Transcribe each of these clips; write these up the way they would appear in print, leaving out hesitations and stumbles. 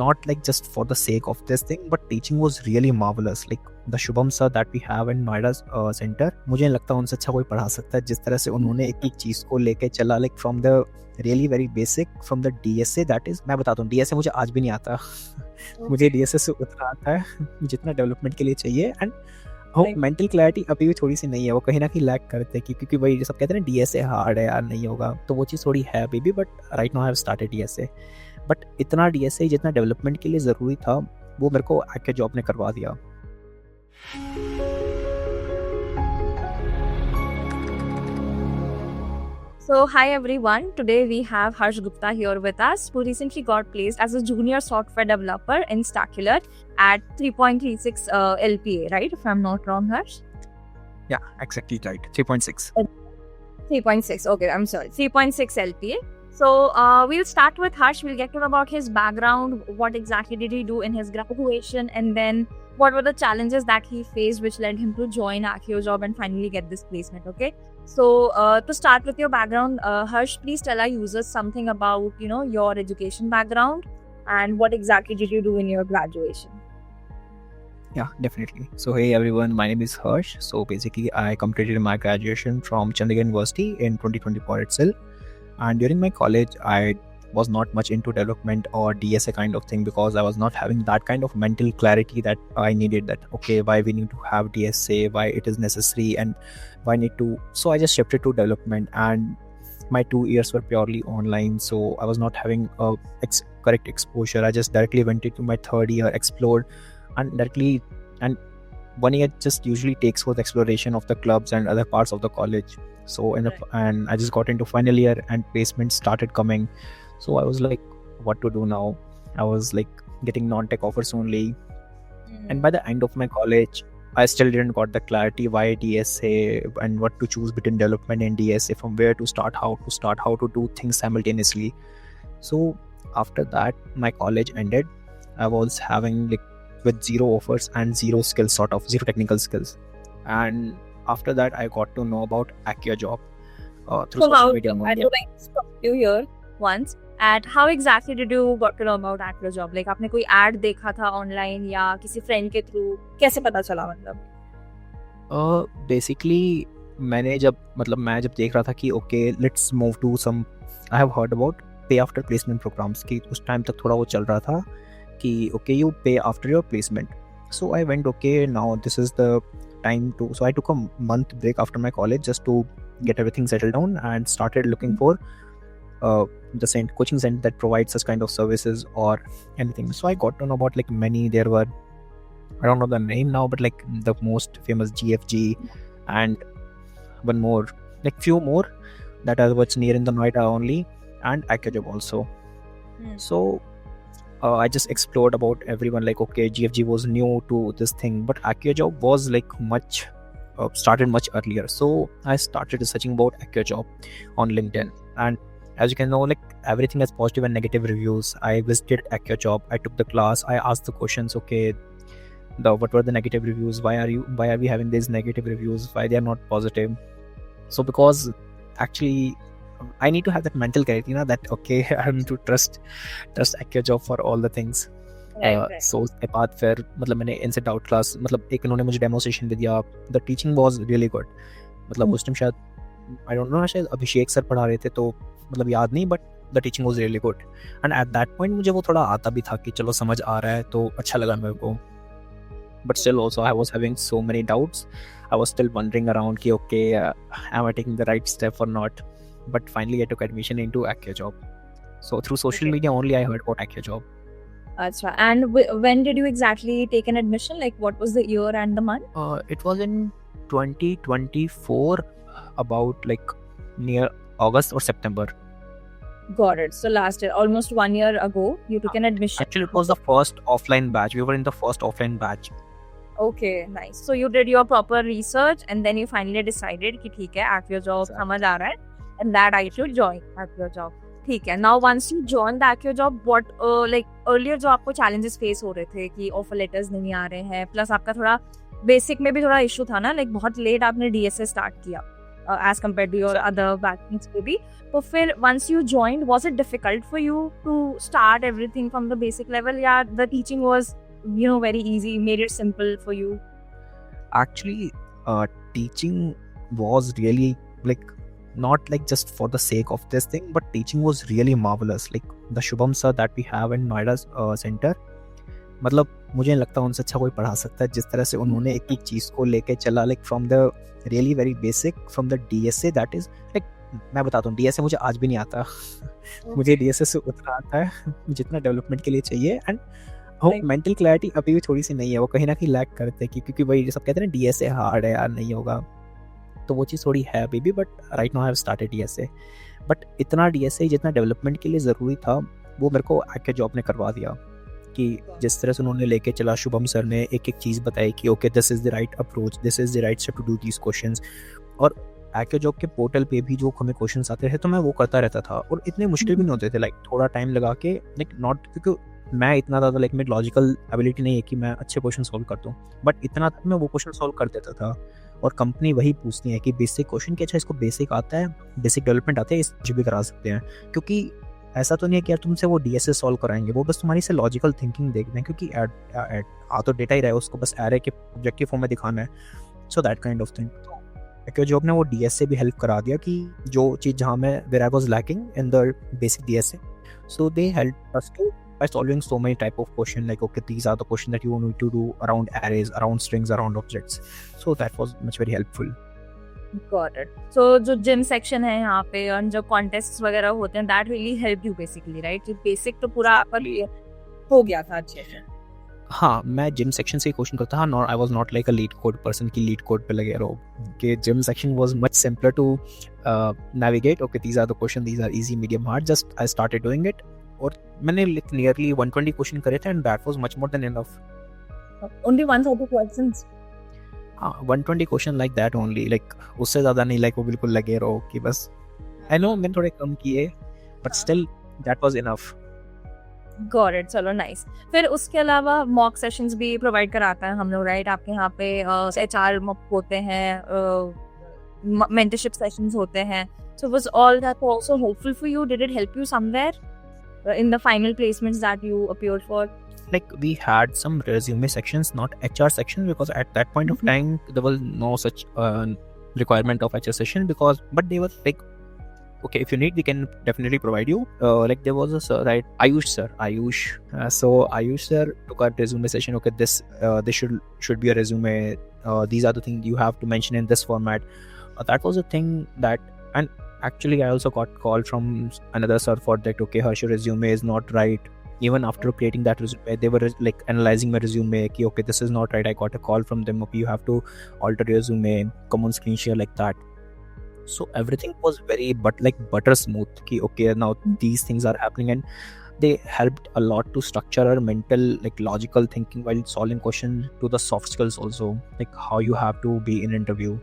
not like just for the sake of this thing, but teaching was really marvelous. Like the Shubham sir that we have in Noida center, मुझे नहीं लगता उनसे अच्छा कोई पढ़ा सकता है जिस तरह से उन्होंने एक एक चीज़ को लेके चला, like from the really very basic, from the DSA, that is, मैं बताता हूँ DSA मुझे आज भी नहीं आता मुझे DSA से उतना आता है जितना डेवलपमेंट के लिए चाहिए. एंड मेंटल क्लैरिटी अभी भी थोड़ी सी नहीं है, वो कहीं ना कहीं लैक करते हैं क्योंकि वही सब कहते हैं ना DSA हार्ड है यार, नहीं होगा, तो वो चीज़ थोड़ी है अभी भी. But right now I have started DSA, but इतना DSA जितना डेवलपमेंट के लिए ज़रूरी था वो मेरे को आके जॉब ने करवा दिया. So, hi everyone. Today we have Harsh Gupta here with us, who recently got placed as a junior software developer in Stacular at 3.36 LPA, right? If I'm not wrong, Harsh? Yeah, exactly right. 3.6. 3.6. Okay, I'm sorry. 3.6 LPA. So, we'll start with Harsh. We'll get to know about his background, what exactly did he do in his graduation, and then what were the challenges that he faced which led him to join ArcheoJob and finally get this placement, okay? So, to start with your background, Harsh, please tell our users something about, your education background and what exactly did you do in your graduation? Yeah, definitely. So, hey everyone, my name is Harsh. So, basically, I completed my graduation from Chandigarh University in 2024 itself. And during my college, I was not much into development or DSA kind of thing because I was not having that kind of mental clarity that I needed, that okay, why we need to have DSA, why it is necessary, and why need to. So I just shifted to development, and my 2 years were purely online, so I was not having a correct exposure. I just directly went into my third year, explored, and 1 year just usually takes for the exploration of the clubs and other parts of the college. So and I just got into final year and placements started coming. So I was like, what to do now? I was like getting non-tech offers only. And by the end of my college, I still didn't got the clarity why DSA and what to choose between development and DSA, from where to start, how to do things simultaneously. So after that, my college ended. I was having like with zero offers and zero skills, sort of zero technical skills. And after that, I got to know about ArcheoJob through social media. I'd like to stop you here once. And how exactly did you got to know about ArcheoJob? Like आपने कोई ad देखा था online या किसी friend के through? कैसे पता चला मतलब? Basically मैं जब देख रहा था कि okay, let's move to some. I have heard about pay after placement programs कि उस time तक थोड़ा वो चल रहा था कि okay, you pay after your placement. So I went, okay, now this is the time to. So I took a month break after my college just to get everything settled down and started looking for the coaching center that provides such kind of services or anything. So I got to know about like many. There were, I don't know the name now, but like the most famous GFG and one more, like few more that are what's near in the Noida only, and ArcheoJob also. So I just explored about everyone, like okay, GFG was new to this thing, but ArcheoJob was like started much earlier. So I started researching about ArcheoJob on LinkedIn, and as you can know, like everything has positive and negative reviews. I visited ArcheoJob, I took the class, I asked the questions, okay, what were the negative reviews? Why are we having these negative reviews? Why they are not positive? So because actually I need to have that mental clarity, that okay, I need to trust ArcheoJob for all the things. Right. So उसके बाद फिर मैंने इनसे doubt class, एक इन्होंने मुझे demo session भी दिया. The teaching was really good. उस टाइम शायद आई डोंट नो, शायद अभिषेक सर पढ़ा रहे थे, तो याद नहीं, but the teaching was really good. And at that point मुझे वो थोड़ा आता भी था कि चलो समझ आ रहा है, तो अच्छा लगा मेरे को. But still also I was having so many doubts. I was still wondering around कि okay, am I taking the right step or not. But finally I took admission into ArcheoJob. So through social media only I heard about ArcheoJob. Achha. And when did you exactly take an admission? Like what was the year and the month? It was in 2024, about like near August or September. Got it. So last year, almost 1 year ago, you took an admission. Actually, it was the first offline batch. We were in the first offline batch. Okay, nice. So you did your proper research and then you finally decided कि ठीक है, ArcheoJob समझ आ रहा है, and that I should join ArcheoJob. ठीक है. Now once you joined the ArcheoJob, what like earlier जो आपको challenges face हो रहे थे कि offer letters नहीं आ रहे हैं, plus आपका थोड़ा basic में भी थोड़ा issue था ना, like बहुत late आपने DSA start किया. as compared to your other backgrounds maybe. तो फिर once you joined, was it difficult for you to start everything from the basic level? Yeah, the teaching was, very easy, made it simple for you. Actually, teaching was really like not like just for the sake of this thing, but teaching was really marvelous. Like the Shubham sir that we have in Noida center, मतलब मुझे नहीं लगता उनसे अच्छा कोई पढ़ा सकता है जिस तरह से उन्होंने एक एक चीज़ को लेके चला, like from the really very basic, from the DSA that is like, मैं बताता हूँ DSA मुझे आज भी नहीं आता मुझे DSA से उतना आता है जितना डेवलपमेंट के लिए चाहिए, एंड वो मेंटल क्लैरिटी अभी भी थोड़ी सी नहीं है, वो कहीं ना कहीं लैक करते हैं क्योंकि वही सब कहते हैं ना DSA हार्ड है यार, नहीं होगा, तो वो चीज़ थोड़ी है अभी भी, but right now I have started DSA, but इतना DSA जितना डेवलपमेंट के लिए ज़रूरी था वो मेरे को आके जॉब ने करवा दिया, कि जिस तरह से उन्होंने लेके चला, शुभम सर ने एक एक चीज़ बताई कि okay this is the right approach, this is the right step to do these questions, और आके जॉब के पोर्टल पे भी जो हमें क्वेश्चंस आते थे तो मैं वो करता रहता था, और इतने मुश्किल भी नहीं होते थे, लाइक थोड़ा टाइम लगा के, लाइक नॉट क्योंकि मैं इतना ज़्यादा लाइक मेरी लॉजिकल एबिलिटी नहीं है कि मैं अच्छे क्वेश्चन सॉल्व करता हूँ, बट इतना था मैं वो क्वेश्चन सॉल्व कर देता था, और कंपनी वही पूछती है कि बेसिक क्वेश्चन कि अच्छा इसको बेसिक आता है, बेसिक डेवलपमेंट आता है, इस भी करा सकते हैं, क्योंकि ऐसा तो नहीं है कि यार तुमसे वो DSA सॉल्व कराएंगे, वो बस तुम्हारी से लॉजिकल थिंकिंग देखते हैं, क्योंकि आ तो डेटा ही रहा है, उसको बस एरे के ऑब्जेक्टिव फॉर्म में दिखाना है, so that kind of thing. तो जॉब ने वो DSA भी हेल्प करा दिया कि जो चीज़ जहाँ मैं where I was lacking in the basic DSA, so they help us to by solving so many type of question, like okay these are the question that you need to do around arrays, around strings, around objects, so that was much very helpful. Got it. So जो gym section है यहाँ पे और जो contest वगैरह होते हैं, that really helped you basically, right? Basic तो पूरा आपका हो गया था अच्छे से। हाँ, मैं जिम सेक्शन से क्वेश्चन करता था, I was not like a LeetCode person की लीड कोड पे लगे रहो, कि gym section was much simpler to navigate, okay these are the question, these are easy, medium, hard, just I started doing it, और मैंने nearly 120 question करे थे, and that was much more than enough. Only 140 questions? हाँ, 120 question like that only, like उससे ज़्यादा नहीं, like वो बिल्कुल लगे रहो कि बस, आई नो मैंने थोड़े कम किए, but still that was enough. Got it, चलो नाइस। फिर उसके अलावा मॉक सेशंस भी प्रोवाइड कराता है हम लोग, राइट? आपके यहाँ पे HR मॉक होते हैं, मेंटरशिप सेशंस होते हैं, so was all that also helpful for you? Did it help you somewhere in the final placements that you appeared for? Like we had some resume sections, not HR sections, because at that point of time there was no such requirement of HR session, because but they were like, okay, if you need we can definitely provide you, like there was a sir, right, Ayush, so Ayush sir took our resume session, okay this should be a resume, these are the things you have to mention in this format, that was a thing that, and actually I also got call from another sir for that, okay Harsh, your resume is not right. Even after creating that resume, they were like analyzing my resume, ki okay this is not right, I got a call from them, okay you have to alter your resume, come on screen share, like that. So everything was very butter smooth, ki okay now these things are happening, and they helped a lot to structure our mental, like logical thinking while solving questions, to the soft skills also, like how you have to be in interview.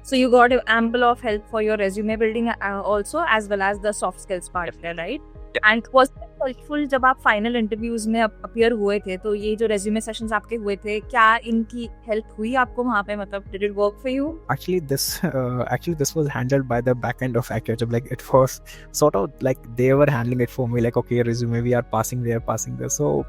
So you got ample of help for your resume building also, as well as the soft skills part, right? And was it helpful जब आप final interviews में appear हुए थे, तो ये जो resume sessions आपके हुए थे, क्या इनकी हेल्प हुई आपको वहाँ पे, मतलब did it work for you? Actually this was handled by the back end of AccioJob, like it was sort of like they were handling it for me, like okay resume we are passing there, so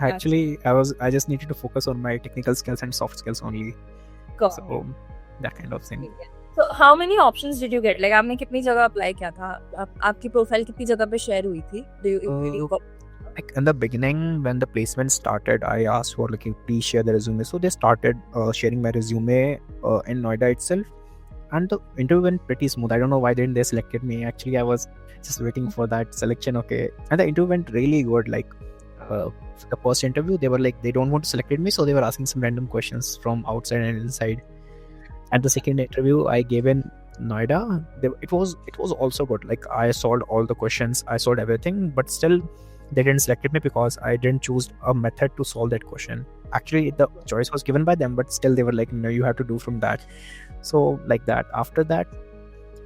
actually I just needed to focus on my technical skills and soft skills only. So that kind of thing. So how many options did you get? Like आपने कितनी जगह apply किया था? आपकी profile कितनी जगह पे share हुई थी? Like in the beginning when the placement started, I asked for like please share the resume, so they started sharing my resume in Noida itself, and the interview went pretty smooth. I don't know why didn't they selected me. Actually I was just waiting for that selection, okay, and the interview went really good. Like the first interview they were like they don't want to select me, so they were asking some random questions from outside and inside. And the second interview I gave in Noida, it was also good. Like I solved all the questions, I solved everything, but still they didn't select me because I didn't choose a method to solve that question. Actually the choice was given by them, but still they were like no, you have to do from that. So like that, after that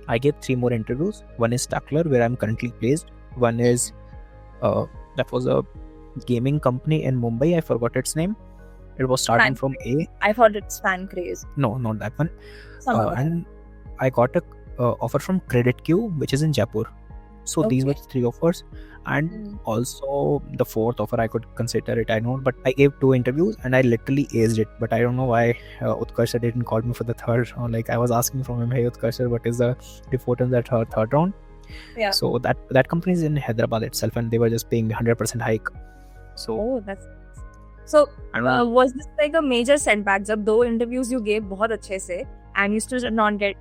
I gave 3 more interviews. One is Stackler, where I'm currently placed. One is that was a gaming company in Mumbai, I forgot its name. It was starting from A. I thought it's fan craze. No, not that one. Some other. And I got a offer from Credit Q, which is in Jaipur. So these were Okay. 3 offers, and also the 4th offer I could consider it. I know, but I gave 2 interviews and I literally aced it. But I don't know why Utkarsh didn't call me for the third. Or like I was asking from him, hey Utkarsh, what is the report in that third round? Yeah. So that company is in Hyderabad itself, and they were just paying 100% hike. So Oh, that's so. I don't know. Was this like a major setback? जब 2 interviews you gave बहुत अच्छे से, and you still did not get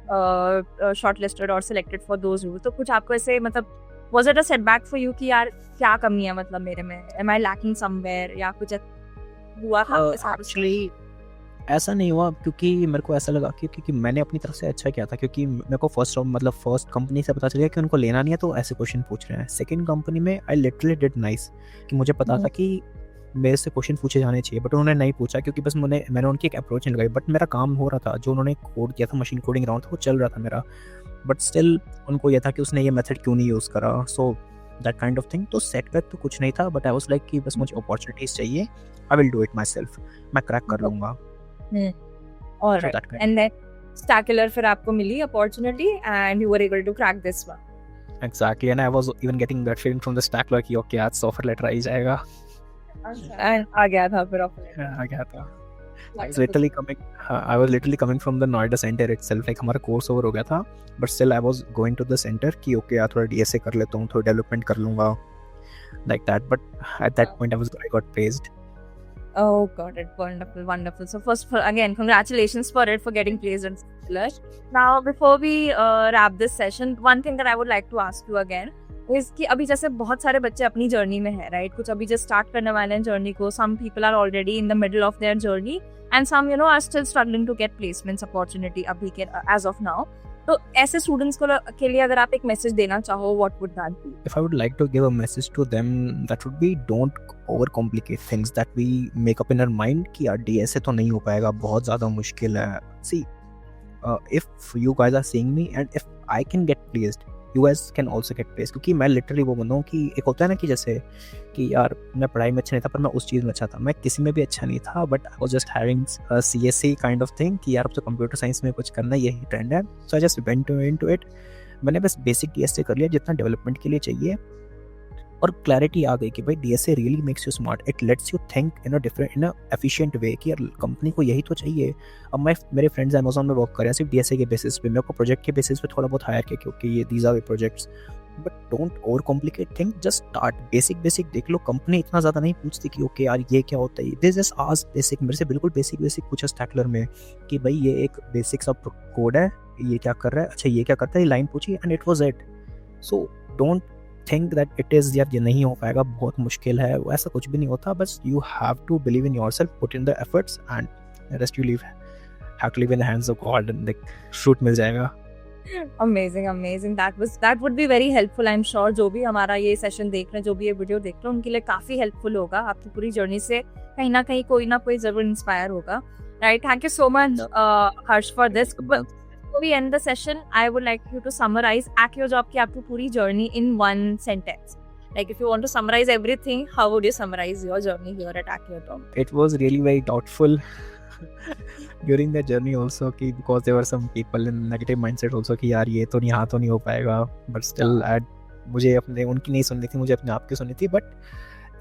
shortlisted or selected for those roles. तो कुछ आपको ऐसे मतलब was it a setback for you कि यार क्या कमी है मतलब मेरे में? Am I lacking somewhere या कुछ हुआ था आपके साथ? Actually ऐसा नहीं हुआ, क्योंकि मेरे को ऐसा लगा कि क्योंकि मैंने अपनी तरफ से अच्छा किया था, क्योंकि मेरे को फर्स्ट कंपनी से पता चल गया कि उनको लेना नहीं है तो ऐसे क्वेश्चन पूछ रहे हैं. सेकंड कंपनी में आई लिटरली डिड नाइस, कि मुझे पता था कि मेरे से क्वेश्चन पूछे जाने चाहिए, बट उन्होंने नहीं पूछा, क्योंकि बस मैंने उनकी एक अप्रोच नहीं लगाई. बट मेरा काम हो रहा था, जो उन्होंने कोड किया था, मशीन कोडिंग राउंड था, वो चल रहा था मेरा. बट स्टिल उनको ये था कि उसने ये मेथड क्यों नहीं यूज़ करा, so that kind of thing. तो सेटबैक तो कुछ नहीं था, बट आई वाज लाइक कि बस मुझे अपॉर्चुनिटीज चाहिए, I will do it my self, मैं क्रैक कर लूँगा. All right. And then Stackler फिर आपको मिली opportunity and you were able to crack this one. Exactly, and I was even getting that feeling from the Stackler कि okay आज offer letter आ ही जाएगा. And आ गया था फिर offer letter. आ गया था. I was literally coming from the Noida center itself. Like हमारा course over हो गया था, but still I was going to the center कि okay यार थोड़ा DSA कर लेता हूँ, थोड़ा development कर लूँगा, like that. But at that point I got praised. Oh, got it. Wonderful, wonderful. So first, again, congratulations for getting praised and Stackler. Now, before we wrap this session, one thing that I would like to ask you again is कि अभी जैसे बहुत सारे बच्चे अपनी journey में है, right? कुछ अभी जस्ट स्टार्ट करने वाले हैं जर्नी को. Some people are already in the middle of their journey, and some are still struggling to get placements opportunity अभी के as of now. तो ऐसे स्टूडेंट्स के लिए अगर आप एक मैसेज देना चाहो, what would that be? If I would like to give a message to them, that would be don't overcomplicate things that we make up in our mind कि यार DSA तो नहीं हो पाएगा, बहुत ज़्यादा मुश्किल है. See, if you guys are seeing me and if I can get placed, you guys can also get placed. क्योंकि मैं लिटरली वो बंदा हूँ कि एक होता है ना कि जैसे कि यार मैं पढ़ाई में अच्छा नहीं था, पर मैं उस चीज़ में अच्छा था. मैं किसी में भी अच्छा नहीं था, but I was just having CSE kind of thing कि यार अब तो कंप्यूटर साइंस में कुछ करना, यही ट्रेंड है. So I just went into it. मैंने बस बेसिक DSA कर लिया जितना डेवलपमेंट के लिए चाहिए, और क्लैरिटी आ गई कि भाई DSA really makes you smart. It let's you think in a efficient way कि यार कंपनी को यही तो चाहिए. अब मेरे फ्रेंड्स अमेजोन में वर्क कर रहे हैं सिर्फ DSA के बेसिस पे, मेरे को प्रोजेक्ट के बेसिस पे थोड़ा बहुत हायर किया क्योंकि ये these are projects. But don't overcomplicate thing, just start basic देख लो. कंपनी इतना ज़्यादा नहीं पूछती कि ओके यार ये क्या होता है. दिस जस्ट आज बेसिक, मेरे से बिल्कुल बेसिक पूछा स्टैकलर में कि भाई ये एक बेसिक सा कोड है, ये क्या कर रहा है, अच्छा ये क्या करता है, लाइन पूछी, and it was it. So don't think that it is यार ये नहीं हो पाएगा, बहुत मुश्किल है, ऐसा कुछ भी नहीं होता. बस you have to believe in yourself, put in the efforts, and rest you have to leave in the hands of God, and like shoot मिल जाएगा. Amazing. That would be very helpful. I'm sure जो भी हमारा ये session देख रहे हैं, जो भी ये वीडियो देख रहे हैं, उनके लिए काफी हेल्पफुल होगा. आपकी पूरी जर्नी से कहीं ना कहीं कोई ना कोई जरूर इंस्पायर होगा. Right? Thank you so much, Harsh, for this. Before we end the session, I would like you to summarize AccioJob की आपकी पूरी journey in one sentence. Like if you want to summarize everything, how would you summarize your journey here at AccioJob? It was really very doubtful during the journey also कि because there were some people in negative mindset also कि यार ये तो नहीं, हाँ तो नहीं हो पाएगा. But still मुझे अपने उनकी नहीं सुननी थी, मुझे अपने आप की सुननी थी. But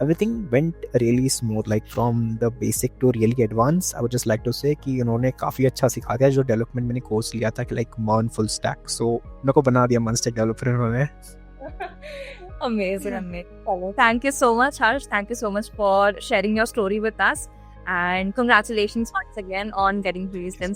everything went really smooth, like from the basic to really advanced. I would just like to say कि उन्होंने काफ़ी अच्छा सिखा दिया. जो डेवलपमेंट मैंने कोर्स लिया था कि like Mon full stack, so मेरे को बना दिया Mon stack developer उन्होंने. Amazing. Thank you so much, Harsh. Thank you so much for sharing your story with us, and congratulations once again on getting placed in.